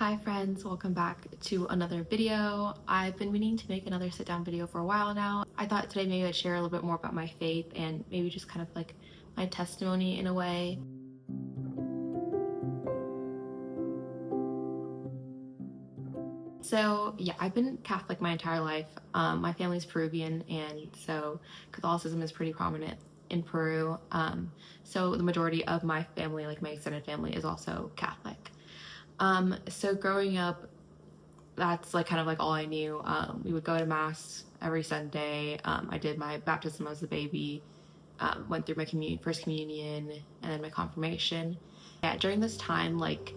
Hi friends, welcome back to another video. I've been meaning to make another sit down video for a while now. I thought today maybe I'd share a little bit more about my faith and maybe just kind of like my testimony in a way. So yeah, I've been Catholic my entire life. My family's Peruvian, and so Catholicism is pretty prominent in Peru. So the majority of my family, like my extended family, is also Catholic. So growing up, that's like kind of like all I knew. We would go to mass every Sunday. I did my baptism as a baby, went through my first communion, and then my confirmation. Yeah, during this time, like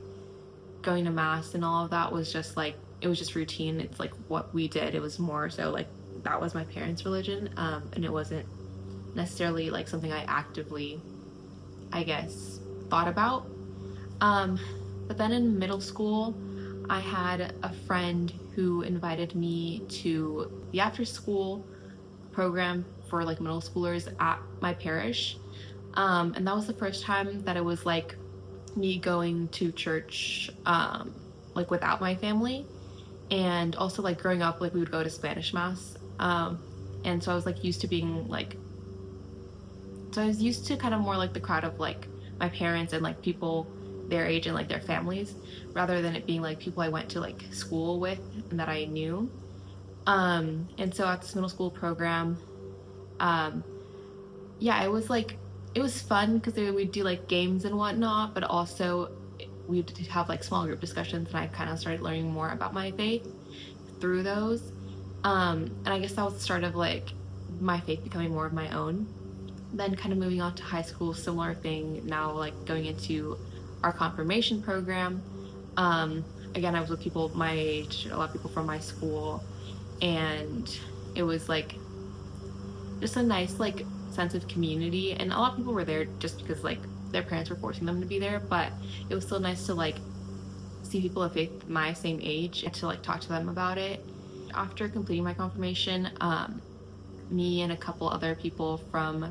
going to mass and all of that was just like it was just routine. It's like what we did. It was more so like that was my parents' religion, and it wasn't necessarily like something I actively, I guess, thought about. But then in middle school, I had a friend who invited me to the after school program for like middle schoolers at my parish. And that was the first time that it was like me going to church like without my family. And also like growing up, like we would go to Spanish mass. And so I was like used to being like, so I was used to kind of more like the crowd of like my parents and like people their age and like their families, rather than it being like people I went to like school with and that I knew. And so at this middle school program, um, yeah, it was fun because we'd do like games and whatnot, but also we'd have like small group discussions, and I kind of started learning more about my faith through those. And I guess that was the start of like my faith becoming more of my own. Then kind of moving on to high school, similar thing. Now like going into our confirmation program. Again, I was with people my age, a lot of people from my school, and it was like just a nice like sense of community. And a lot of people were there just because like their parents were forcing them to be there, but it was still nice to like see people of faith my same age and to like talk to them about it. After completing my confirmation, me and a couple other people from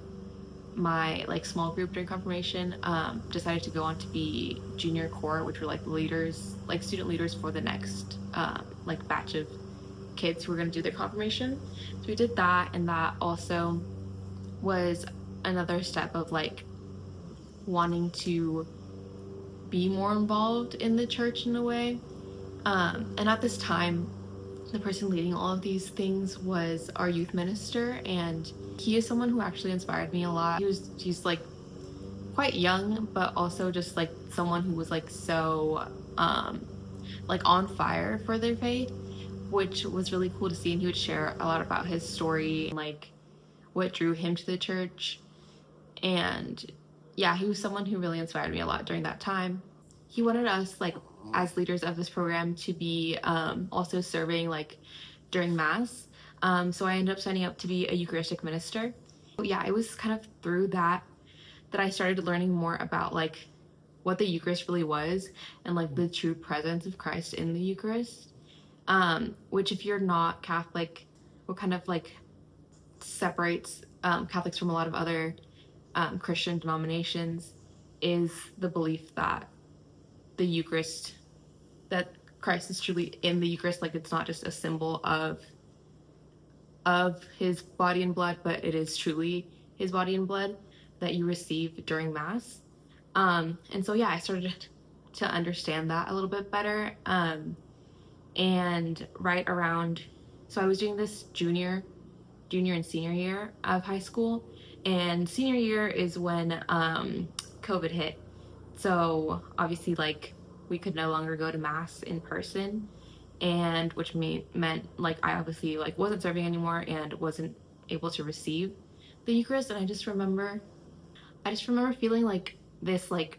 my like small group during confirmation decided to go on to be junior core, which were like leaders, like student leaders for the next like batch of kids who were going to do their confirmation. So we did that, and that also was another step of like wanting to be more involved in the church in a way. And at this time, the person leading all of these things was our youth minister, and he is someone who actually inspired me a lot. He's like quite young, but also just like someone who was like so like on fire for their faith, which was really cool to see. And he would share a lot about his story and like what drew him to the church. And yeah, he was someone who really inspired me a lot during that time. He wanted us like as leaders of this program to be also serving like during mass. So I ended up signing up to be a Eucharistic minister. Yeah, it was kind of through that I started learning more about like what the Eucharist really was and like the true presence of Christ in the Eucharist. Which if you're not Catholic, what kind of like separates Catholics from a lot of other Christian denominations is the belief that the Eucharist, that Christ is truly in the Eucharist, like it's not just a symbol of his body and blood, but it is truly his body and blood that you receive during Mass. And so yeah, I started to understand that a little bit better. And right around, so I was doing this junior and senior year of high school, and senior year is when COVID hit. So obviously like we could no longer go to mass in person, and which meant like I obviously like wasn't serving anymore and wasn't able to receive the Eucharist. And I just remember feeling like this like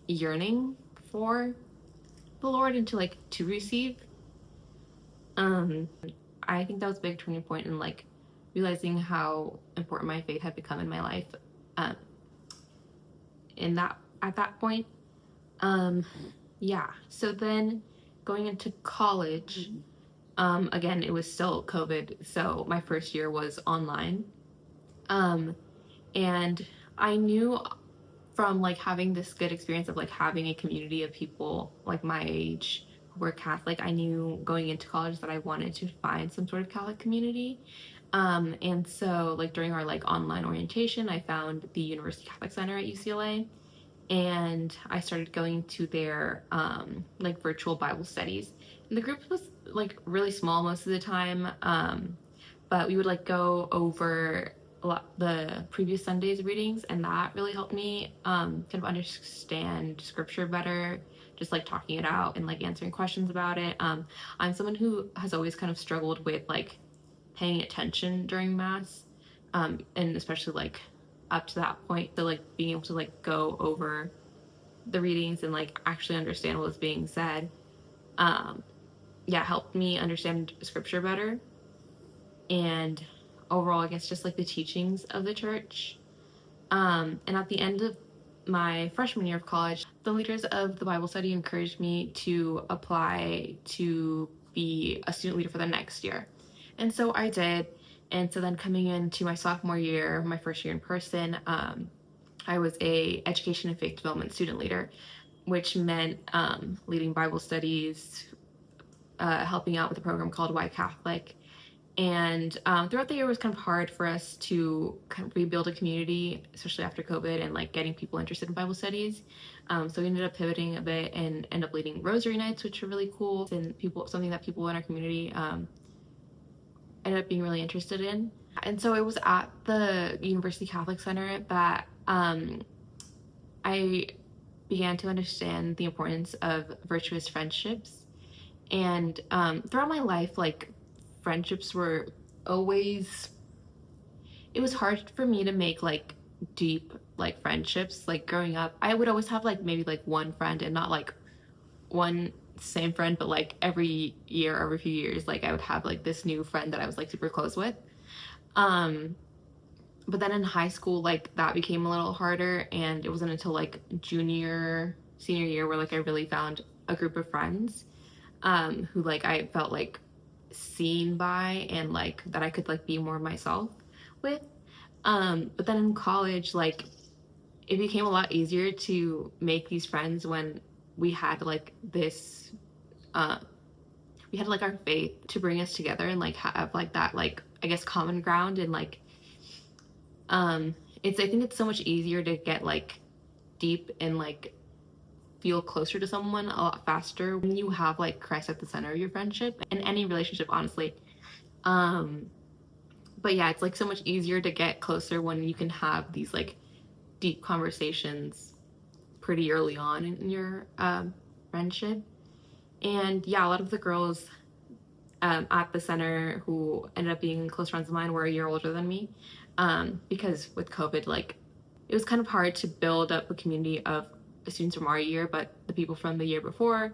yearning for the Lord and to like to receive. I think that was a big turning point in like realizing how important my faith had become in my life in that at that point. Yeah, so then going into college, again, it was still COVID, so my first year was online. And I knew from like having this good experience of like having a community of people like my age were Catholic, I knew going into college that I wanted to find some sort of Catholic community. And so like during our like online orientation, I found the University Catholic Center at UCLA, and I started going to their like virtual Bible studies. And the group was like really small most of the time, but we would like go over a lot the previous Sunday's readings, and that really helped me kind of understand scripture better. Just like talking it out and like answering questions about it. I'm someone who has always kind of struggled with like paying attention during mass, and especially like up to that point, so like being able to like go over the readings and like actually understand what was being said, um yeah, helped me understand scripture better. And overall, I guess just like the teachings of the church. And at the end of my freshman year of college, the leaders of the Bible study encouraged me to apply to be a student leader for the next year. And so I did. And so then coming into my sophomore year, my first year in person, I was a education and faith development student leader, which meant leading Bible studies, helping out with a program called Why Catholic. And throughout the year, it was kind of hard for us to kind of rebuild a community, especially after COVID, and like getting people interested in Bible studies. So we ended up pivoting a bit and ended up leading rosary nights, which were really cool, and something that people in our community ended up being really interested in. And so it was at the University Catholic Center that I began to understand the importance of virtuous friendships. And throughout my life, like friendships were always, it was hard for me to make like deep like friendships. Like growing up, I would always have like maybe like one friend, and not like one same friend, but like every year, every few years, like I would have like this new friend that I was like super close with. But then in high school, like that became a little harder, and it wasn't until like senior year where like I really found a group of friends who like I felt like seen by, and like that I could like be more myself with. But then in college, like it became a lot easier to make these friends when we had like this we had like our faith to bring us together and like have like that like I guess common ground. And like I think it's so much easier to get like deep and like feel closer to someone a lot faster when you have like Christ at the center of your friendship, and any relationship, honestly. But yeah, it's like so much easier to get closer when you can have these like deep conversations pretty early on in your friendship. And yeah, a lot of the girls at the center who ended up being close friends of mine were a year older than me, because with COVID, like it was kind of hard to build up a community of students from our year, but the people from the year before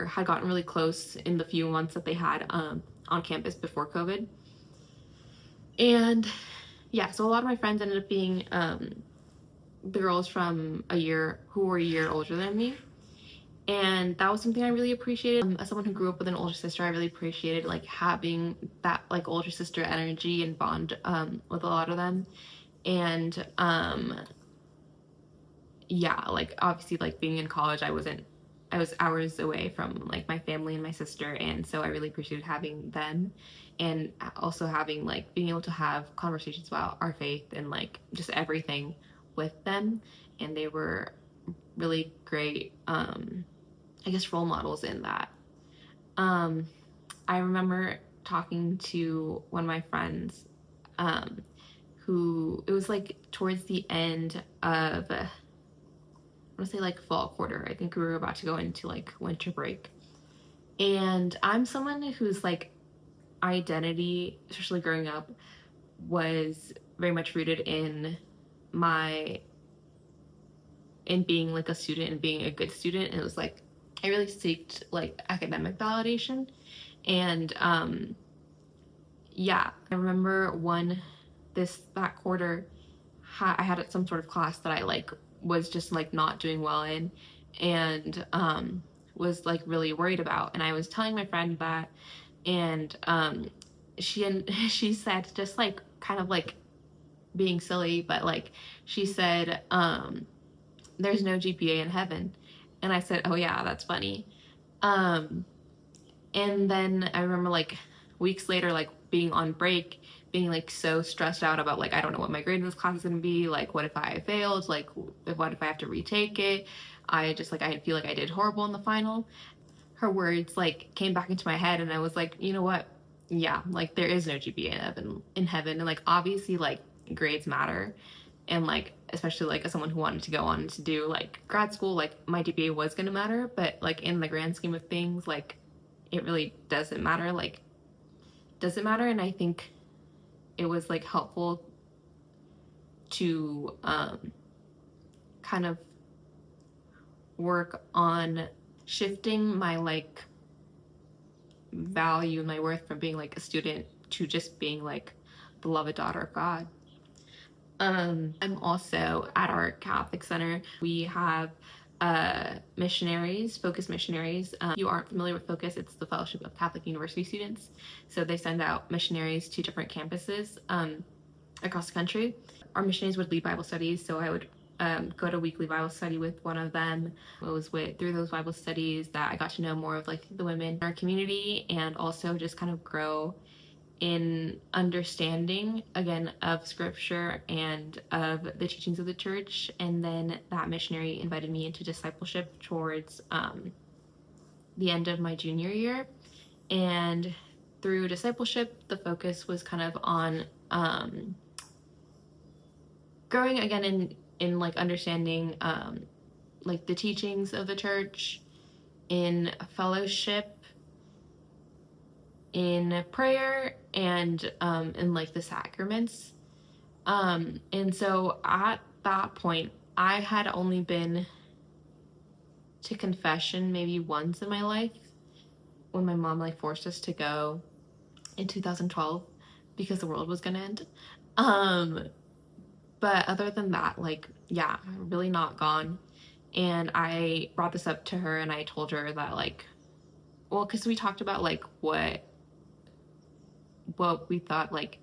had gotten really close in the few months that they had on campus before COVID. And yeah, so a lot of my friends ended up being the girls from who were a year older than me. And that was something I really appreciated. As someone who grew up with an older sister, I really appreciated like having that like older sister energy and bond with a lot of them. And yeah, like obviously like being in college, I was hours away from like my family and my sister, and so I really appreciated having them, and also having like being able to have conversations about our faith and like just everything with them. And they were really great I guess role models in that. I remember talking to one of my friends who, it was like towards the end of I want to say like fall quarter. I think we were about to go into like winter break. And I'm someone whose like identity, especially growing up, was very much rooted in being like a student and being a good student. And it was like I really seeked like academic validation. And yeah, I remember that quarter I had some sort of class that I like was just like not doing well in, and was like really worried about. And I was telling my friend that, and she said, just like kind of like being silly, but like she said, there's no GPA in heaven. And I said, oh yeah, that's funny. Um, and then I remember like weeks later, like being on break, being like so stressed out about like I don't know what my grade in this class is gonna be. Like, what if I failed? Like, what if I have to retake it? I just like I feel like I did horrible in the final. Her words like came back into my head, and I was like, you know what? Yeah, like there is no GPA in heaven, and like obviously like grades matter, and like especially like as someone who wanted to go on to do like grad school, like my GPA was gonna matter, but like in the grand scheme of things, like it really doesn't matter. Like doesn't matter, and I think it was like helpful to kind of work on shifting my like value and my worth from being like a student to just being like beloved daughter of God. I'm also at our Catholic Center. We have missionaries, Focus missionaries. If you aren't familiar with Focus, it's the Fellowship of Catholic University Students. So they send out missionaries to different campuses across the country. Our missionaries would lead Bible studies, so I would go to weekly Bible study with one of them. It was through those Bible studies that I got to know more of like the women in our community, and also just kind of grow in understanding again of scripture and of the teachings of the church. And then that missionary invited me into discipleship towards the end of my junior year, and through discipleship the focus was kind of on growing again in like understanding like the teachings of the church, in fellowship, in prayer, and in like the sacraments. And so at that point I had only been to confession maybe once in my life, when my mom like forced us to go in 2012 because the world was gonna end. But other than that, like, yeah, really not gone. And I brought this up to her and I told her that like, well, because we talked about like what we thought like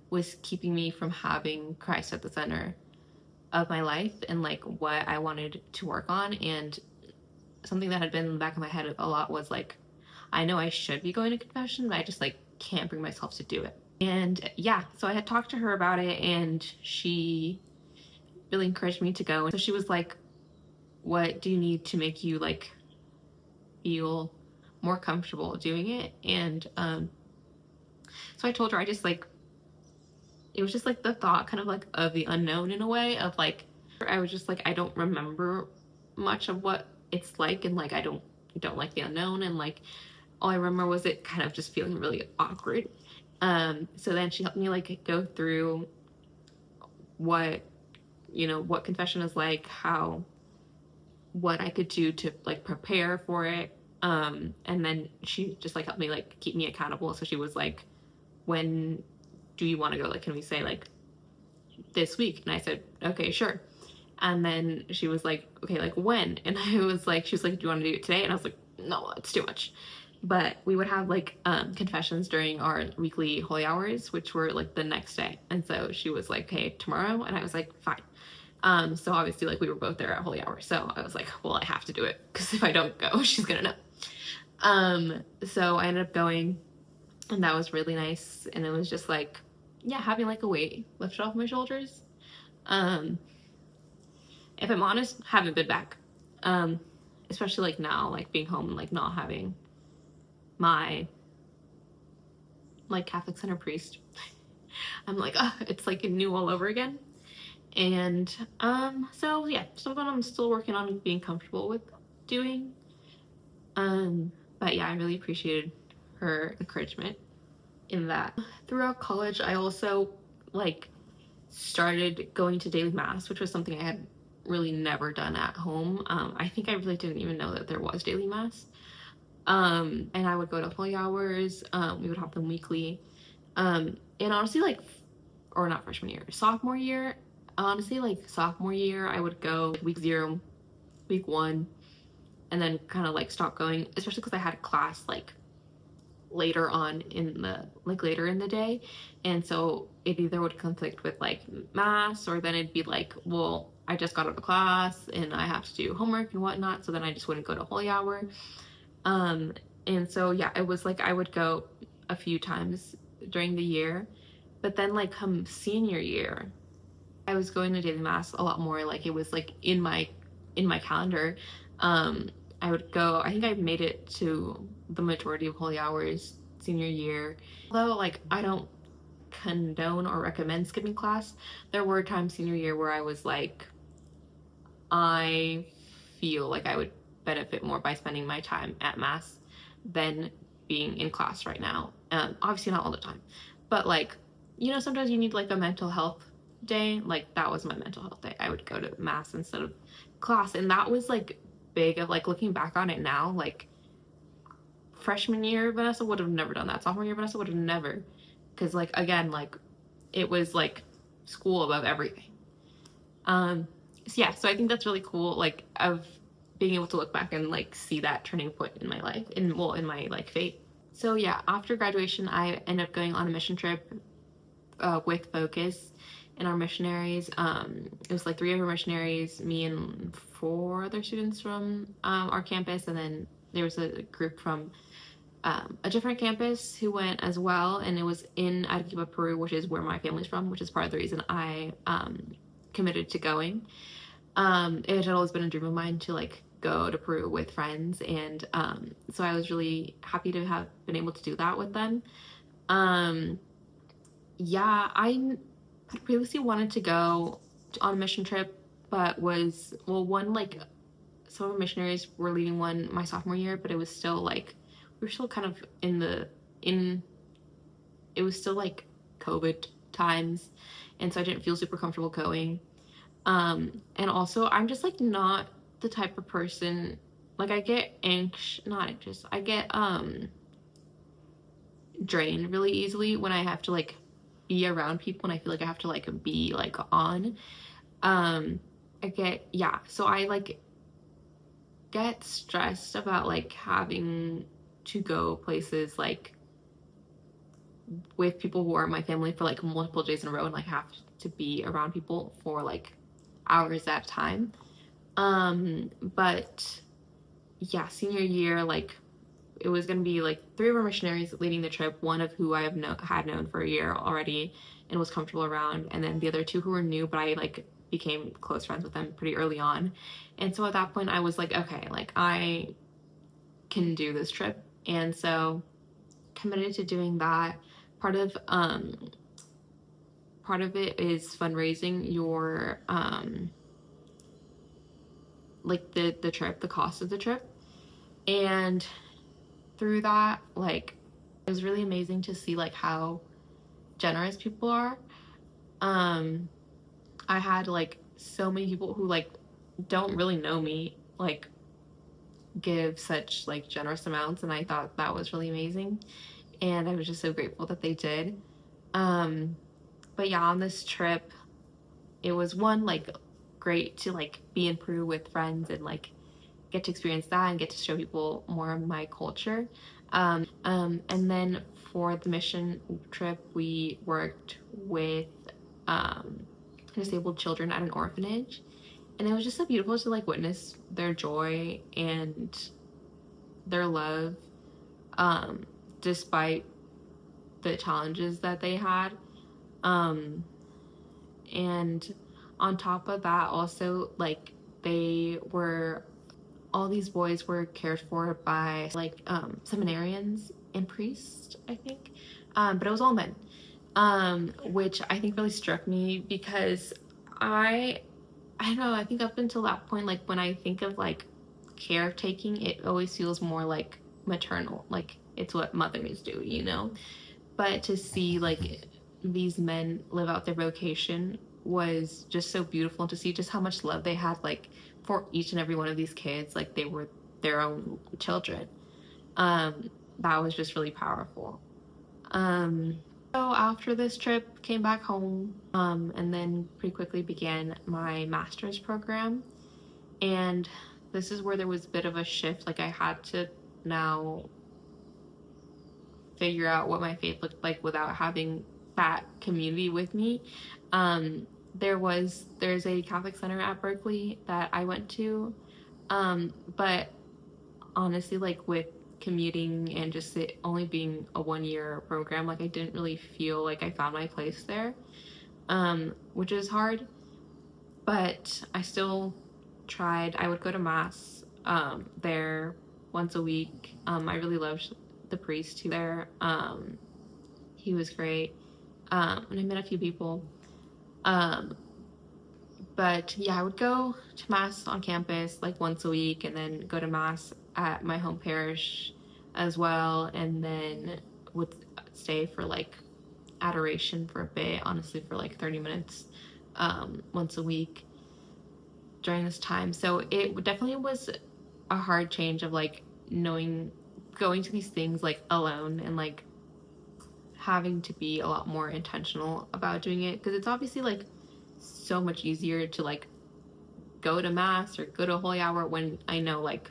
was keeping me from having Christ at the center of my life, and like what I wanted to work on. And something that had been in the back of my head a lot was like, I know I should be going to confession, but I just like can't bring myself to do it. And yeah, so I had talked to her about it, and she really encouraged me to go. And so she was like, what do you need to make you like feel more comfortable doing it? And so I told her, I just like, it was just like the thought kind of like of the unknown in a way, of like, I was just like, I don't remember much of what it's like, and like I don't like the unknown, and like all I remember was it kind of just feeling really awkward. So then she helped me like go through what confession is like, what I could do to like prepare for it. And then she just like helped me like keep me accountable. So she was like, when do you want to go? Like, can we say like this week? And I said, okay, sure. And then she was like, okay, like when? And I was like, she was like, do you want to do it today? And I was like, no, it's too much. But we would have like confessions during our weekly holy hours, which were like the next day. And so she was like, hey, tomorrow? And I was like, fine. So obviously like we were both there at holy hour. So I was like, well, I have to do it, because if I don't go, she's gonna know. So I ended up going, and that was really nice. And it was just like, yeah, having like a weight lifted off my shoulders. If I'm honest, haven't been back. Especially like now, like being home and like not having my like Catholic Center priest. I'm like, it's like new all over again. And so yeah, something I'm still working on being comfortable with doing. But yeah, I really appreciated her encouragement in that. Throughout college, I also like started going to daily mass, which was something I had really never done at home. I think I really didn't even know that there was daily mass. And I would go to holy hours. We would have them weekly. And honestly, like, or not freshman year, sophomore year, honestly, like sophomore year, I would go week 0, week 1, and then kind of like stop going, especially because I had a class like later in the day. And so it either would conflict with like mass, or then it'd be like, well, I just got out of class and I have to do homework and whatnot. So then I just wouldn't go to holy hour. Um, and so yeah, it was like I would go a few times during the year, but then like come senior year, I was going to daily mass a lot more. Like it was like in my calendar. Um, I would go. I think I made it to the majority of holy hours senior year. Although like I don't condone or recommend skipping class, there were times senior year where I was like, I feel like I would benefit more by spending my time at mass than being in class right now. Obviously not all the time, but like, sometimes you need like a mental health day. Like that was my mental health day. I would go to mass instead of class, and that was like big. Of like looking back on it now, like freshman year Vanessa would have never done that. Sophomore year Vanessa would have never, because like again, like it was like school above everything. So yeah, so I think that's really cool, like of being able to look back and like see that turning point in my life, in my like faith. So yeah, after graduation, I ended up going on a mission trip with Focus and our missionaries. It was like 3 of our missionaries, me and 4 other students from our campus, and then there was a group from a different campus who went as well, and it was in Arequipa, Peru, which is where my family's from, which is part of the reason I committed to going. It had always been a dream of mine to like go to Peru with friends, and so I was really happy to have been able to do that with them. Yeah, I previously wanted to go on a mission trip, but was one like some of our missionaries were leading one my sophomore year, but it was still like we were still kind of in it was still like COVID times, and so I didn't feel super comfortable going. And also I'm just like not the type of person, like I get not anxious, I get drained really easily when I have to like be around people and I feel like I have to like be like on. I get, yeah, so I like get stressed about like having to go places like with people who are my family for like multiple days in a row and like have to be around people for like hours at a time. But yeah, senior year, like it was gonna be like 3 of our missionaries leading the trip, one of who I had known for a year already and was comfortable around, and then the other 2 who were new, but I like became close friends with them pretty early on. And so at that point I was like, okay, like I can do this trip. And so committed to doing that. Part of it is fundraising your like the trip, the cost of the trip. And through that, like it was really amazing to see like how generous people are. I had like so many people who like don't really know me like give such like generous amounts, and I thought that was really amazing, and I was just so grateful that they did. But yeah, on this trip it was one like great to like be in Peru with friends and like get to experience that and get to show people more of my culture. And then for the mission trip, we worked with disabled children at an orphanage, and it was just so beautiful to like witness their joy and their love, despite the challenges that they had. And on top of that, also like all these boys were cared for by like seminarians and priests, I think, but it was all men, which I think really struck me because I don't know, I think up until that point, like when I think of like caretaking, it always feels more like maternal, like it's what mothers do, but to see like these men live out their vocation was just so beautiful, and to see just how much love they had like for each and every one of these kids, like they were their own children. That was just really powerful. So after this trip, came back home, and then pretty quickly began my master's program. And this is where there was a bit of a shift. Like I had to now figure out what my faith looked like without having that community with me. There's a Catholic center at Berkeley that I went to, but honestly, like with commuting and just it only being a 1 year program, like I didn't really feel like I found my place there, which is hard, but I still tried. I would go to mass there once a week. I really loved the priest who there. He was great. And I met a few people. But yeah, I would go to mass on campus like once a week and then go to mass at my home parish as well, and then would stay for like adoration for a bit, honestly, for like 30 minutes once a week during this time. So it definitely was a hard change of like going to these things like alone and like having to be a lot more intentional about doing it, because it's obviously like so much easier to like go to mass or go to a holy hour when I know like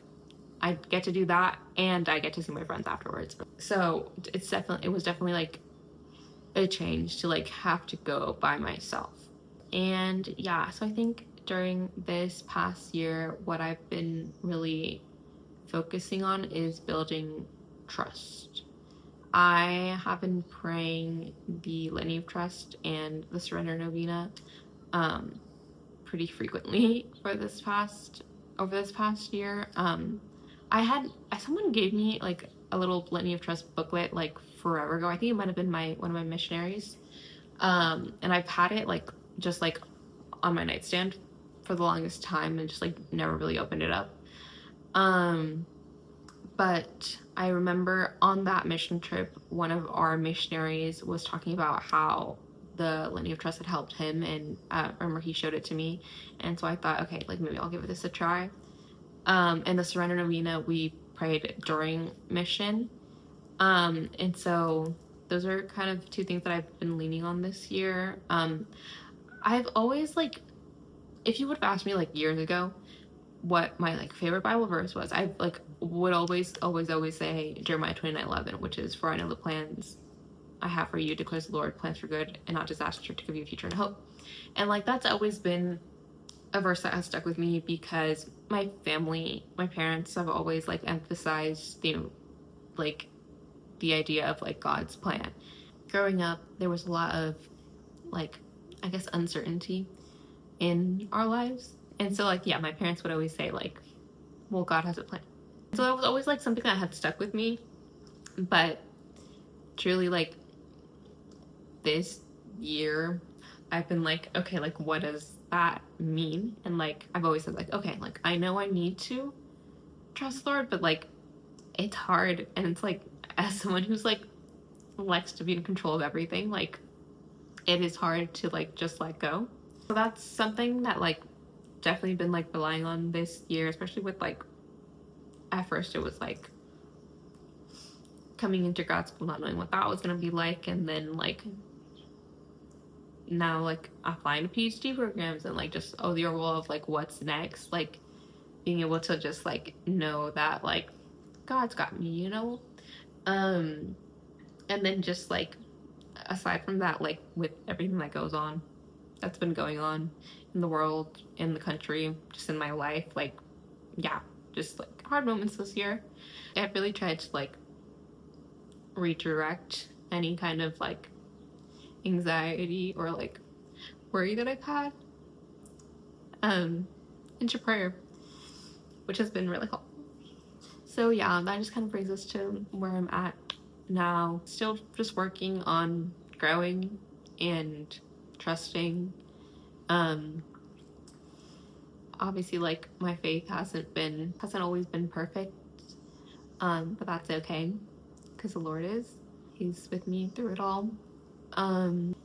I get to do that and I get to see my friends afterwards. So it was definitely like a change to like have to go by myself. And yeah, so I think during this past year, what I've been really focusing on is building trust. I have been praying the Litany of Trust and the Surrender Novena pretty frequently over this past year. Someone gave me like a little Litany of Trust booklet like forever ago. I think it might have been one of my missionaries. And I've had it like just like on my nightstand for the longest time and just like never really opened it up. But I remember on that mission trip, one of our missionaries was talking about how the Litany of Trust had helped him, and I remember he showed it to me, and so I thought, okay, like maybe I'll give this a try. And the Surrender Novena we prayed during mission, and so those are kind of two things that I've been leaning on this year. I've always like, if you would have asked me like years ago what my like favorite Bible verse was, I like would always say Jeremiah 29:11, which is, "For I know the plans I have for you, declares the Lord, plans for good and not disaster, to give you a future and hope." And like that's always been a verse that has stuck with me because my parents have always like emphasized, like the idea of like God's plan. Growing up, there was a lot of like, I guess, uncertainty in our lives. And so like, yeah, my parents would always say like, well, God has a plan. So that was always like something that had stuck with me. But truly like this year, I've been like, okay, like what does that mean? And like, I've always said like, okay, like I know I need to trust the Lord, but like it's hard. And it's like, as someone who's like likes to be in control of everything, like it is hard to like just let go. So that's something that like definitely been like relying on this year, especially with like, at first it was like coming into grad school not knowing what that was going to be like, and then like now like applying to PhD programs and like just the overall of like what's next, like being able to just like know that like God's got me, and then just like aside from that, like with everything that goes on that's been going on in the world, in the country, just in my life, like yeah, just like hard moments this year. I've really tried to like redirect any kind of like anxiety or like worry that I've had into prayer, which has been really helpful. So yeah, that just kind of brings us to where I'm at now. Still just working on growing and trusting. Obviously like my faith hasn't always been perfect, but that's okay because the Lord he's with me through it all.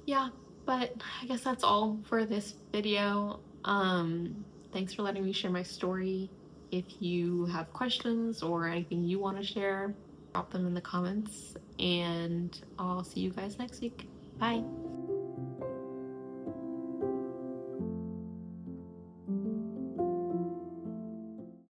Yeah, but I guess that's all for this video. Thanks for letting me share my story. If you have questions or anything you want to share, drop them in the comments, and I'll see you guys next week. Bye.